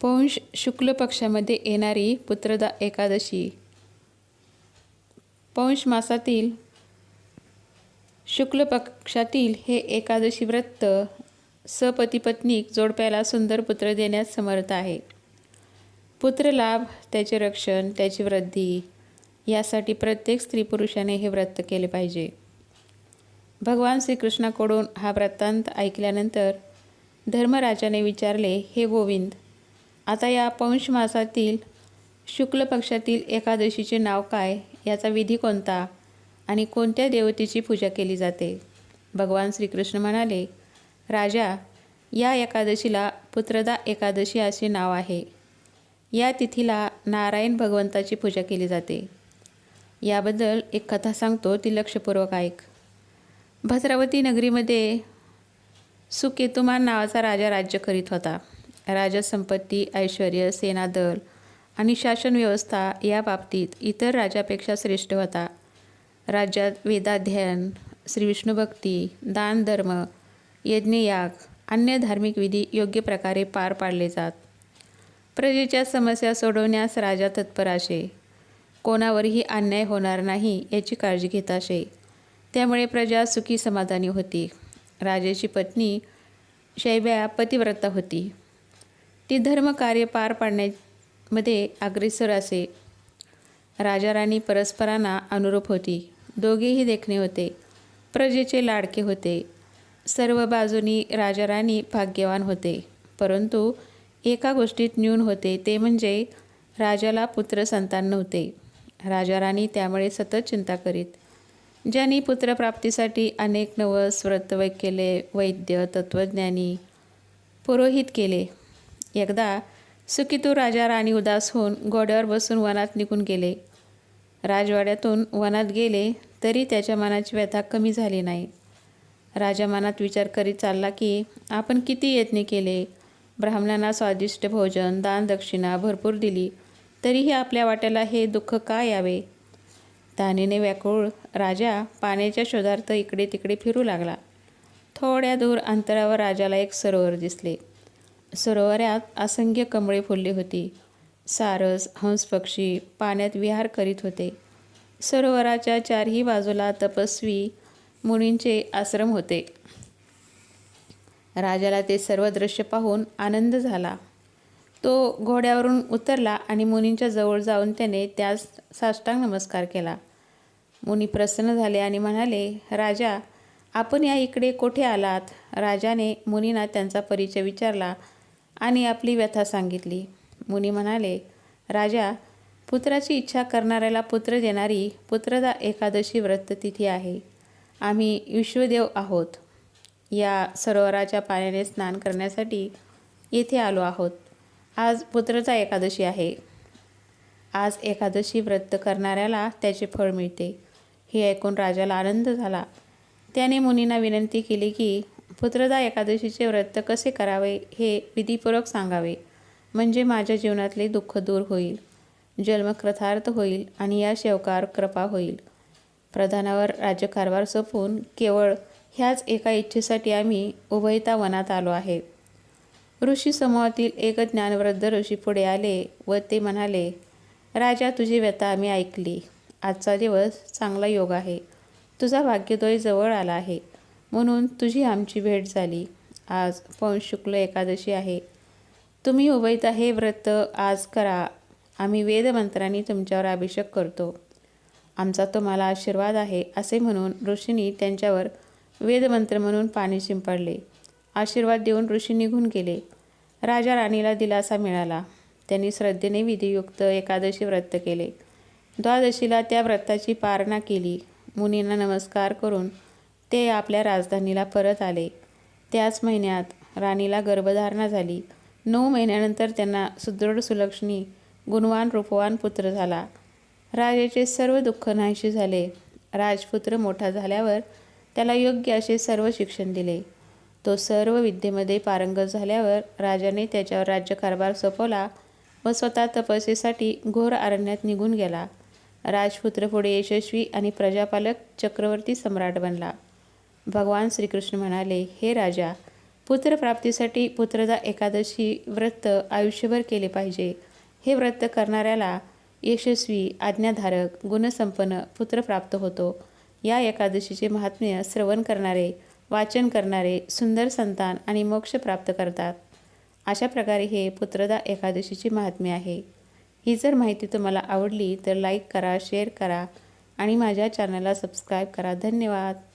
पौष शुक्ल पक्षामध्ये येणारी पुत्रदा एकादशी. पौष मासातील शुक्ल पक्षातील हे एकादशी व्रत सपती-पत्नीक जोडप्याला सुंदर पुत्र देण्यास समर्थ आहे. पुत्रलाभ, त्याचे रक्षण, त्याची वृद्धी यासाठी प्रत्येक स्त्री-पुरुषाने हे व्रत केले पाहिजे. भगवान श्रीकृष्णाकडून हा वृत्तांत ऐकल्यानंतर धर्मराजाने विचारले, हे गोविंद, आता या पौष मासातील शुक्ल पक्षातील एकादशीचे नाव काय, याचा विधी कोणता आणि कोणत्या देवतेची पूजा केली जाते? भगवान श्रीकृष्ण म्हणाले, राजा, या एकादशीला पुत्रदा एकादशी असे नाव आहे. या तिथीला नारायण भगवंताची पूजा केली जाते. याबद्दल एक कथा सांगतो, ती लक्षपूर्वक ऐक. भद्रावती नगरीमध्ये सुकेतुमान नावाचा राजा राज्य करीत होता. राजसंपत्ती, ऐश्वर्य, सेनादल आणि शासन व्यवस्था या बाबतीत इतर राजापेक्षा श्रेष्ठ होता. राज्यात वेदाध्ययन, श्रीविष्णुभक्ती, दान धर्म, यज्ञयाग, अन्य धार्मिक विधी योग्य प्रकारे पार पाडले जात. प्रजेच्या समस्या सोडवण्यास राजा तत्पर असे. कोणावरही अन्याय होणार नाही याची काळजी घेत असे. त्यामुळे प्रजा सुखी समाधानी होती. राजाची पत्नी शैब्या पतिव्रता होती. ती धर्मकार्य पार पाडण्यामध्ये अग्रेसर असे. राजा राणी परस्परांना अनुरूप होती. दोघेही देखणे होते. प्रजेचे लाडके होते. सर्व बाजूनी राजा राणी भाग्यवान होते. परंतु एका गोष्टीत न्यून होते, ते म्हणजे राजाला पुत्र संतान नव्हते. राजा राणी त्यामुळे सतत चिंता करीत. ज्यांनी पुत्रप्राप्तीसाठी अनेक नवस, व्रत केले, वैद्य, तत्त्वज्ञानी, पुरोहित केले. एकदा सुखितू राजा राणी उदास होऊन घोड्यावर बसून वनात निघून गेले. राजवाड्यातून वनात गेले तरी त्याच्या मनाची व्यथा कमी झाली नाही. राजा मनात विचार करीत चालला की आपण किती यत्न केले, ब्राह्मणांना स्वादिष्ट भोजन, दान दक्षिणा भरपूर दिली, तरीही आपल्या वाट्याला हे दुःख का यावे? तानेने व्याकुळ राजा पाण्याच्या शोधार्थ इकडे तिकडे फिरू लागला. थोड्या दूर अंतरावर राजाला एक सरोवर दिसले. सरोवरात असंख्य कमळे फुलली होती. सारस, हंसपक्षी पाण्यात विहार करीत होते. सरोवराच्या चारही बाजूला तपस्वी मुनींचे आश्रम होते. राजाला ते सर्व दृश्य पाहून आनंद झाला. तो घोड्यावरून उतरला आणि मुनींच्या जवळ जाऊन त्याने त्यास साष्टांग नमस्कार केला. मुनी प्रसन्न झाले आणि म्हणाले, राजा, आपण या इकडे कोठे आलात? राजाने मुनींना त्यांचा परिचय विचारला आणि आपली व्यथा सांगितली. मुनी म्हणाले, राजा, पुत्राची इच्छा करणाऱ्याला पुत्र देणारी पुत्रदा एकादशी व्रत तिथी आहे. आम्ही विश्वदेव आहोत. या सरोवराच्या पाण्याने स्नान करण्यासाठी येथे आलो आहोत. आज पुत्रदा एकादशी आहे. आज एकादशी व्रत करणाऱ्याला त्याचे फळ मिळते. हे ऐकून राजाला आनंद झाला. त्याने मुनींना विनंती केली की पुत्रदा एकादशीचे व्रत कसे करावे हे विधीपूर्वक सांगावे, म्हणजे माझ्या जीवनातले दुःख दूर होईल, जन्म कृतार्थ होईल आणि या सेवकावर कृपा होईल. प्रधानावर राज्यकारभार सोपवून केवळ ह्याच एका इच्छेसाठी आम्ही उभयता वनात आलो आहे. ऋषी समूहातील एक ज्ञानवृद्ध ऋषी पुढे आले व ते म्हणाले, राजा, तुझी व्यथा आम्ही ऐकली. आजचा दिवस चांगला योग आहे. तुझा भाग्योदय जवळ आला आहे, म्हणून तुझी आमची भेट झाली. आज पौष शुक्ल एकादशी आहे. तुम्ही उभयता हे व्रत आज करा. आम्ही वेदमंत्रांनी तुमच्यावर अभिषेक करतो. आमचा तुम्हाला आशीर्वाद आहे. असे म्हणून ऋषींनी त्यांच्यावर वेदमंत्र म्हणून पाणी शिंपडले. आशीर्वाद देऊन ऋषी निघून गेले. राजा राणीला दिलासा मिळाला. त्यांनी श्रद्धेने विधियुक्त एकादशी व्रत केले. द्वादशीला त्या व्रताची पारणा केली. मुनींना नमस्कार करून ते आपल्या राजधानीला परत आले. त्याच महिन्यात राणीला गर्भधारणा झाली. 9 महिन्यानंतर त्यांना सुदृढ, सुलक्षणी, गुणवान, रूपवान पुत्र झाला. राजाचे सर्व दुःख नाहीसे झाले. राजपुत्र मोठा झाल्यावर त्याला योग्य असे सर्व शिक्षण दिले. तो सर्व विद्येमध्ये पारंगत झाल्यावर राजाने त्याच्यावर राज्यकारभार सोपवला व स्वतः तपस्येसाठी घोर अरण्यात निघून गेला. राजपुत्र पुढे यशस्वी आणि प्रजापालक चक्रवर्ती सम्राट बनला. भगवान श्रीकृष्ण म्हणाले, हे राजा, पुत्रप्राप्तीसाठी पुत्रदा एकादशी व्रत आयुष्यभर केले पाहिजे. हे व्रत करणाऱ्याला यशस्वी, आज्ञाधारक, गुणसंपन्न पुत्र प्राप्त होतो. या एकादशीचे महात्म्य श्रवण करणारे, वाचन करणारे सुंदर संतान आणि मोक्ष प्राप्त करतात. अशा प्रकारे हे पुत्रदा एकादशीचे महात्म्य आहे. ही जर माहिती तुम्हाला आवडली तर लाईक करा, शेअर करा आणि माझ्या चॅनलला सबस्क्राईब करा. धन्यवाद.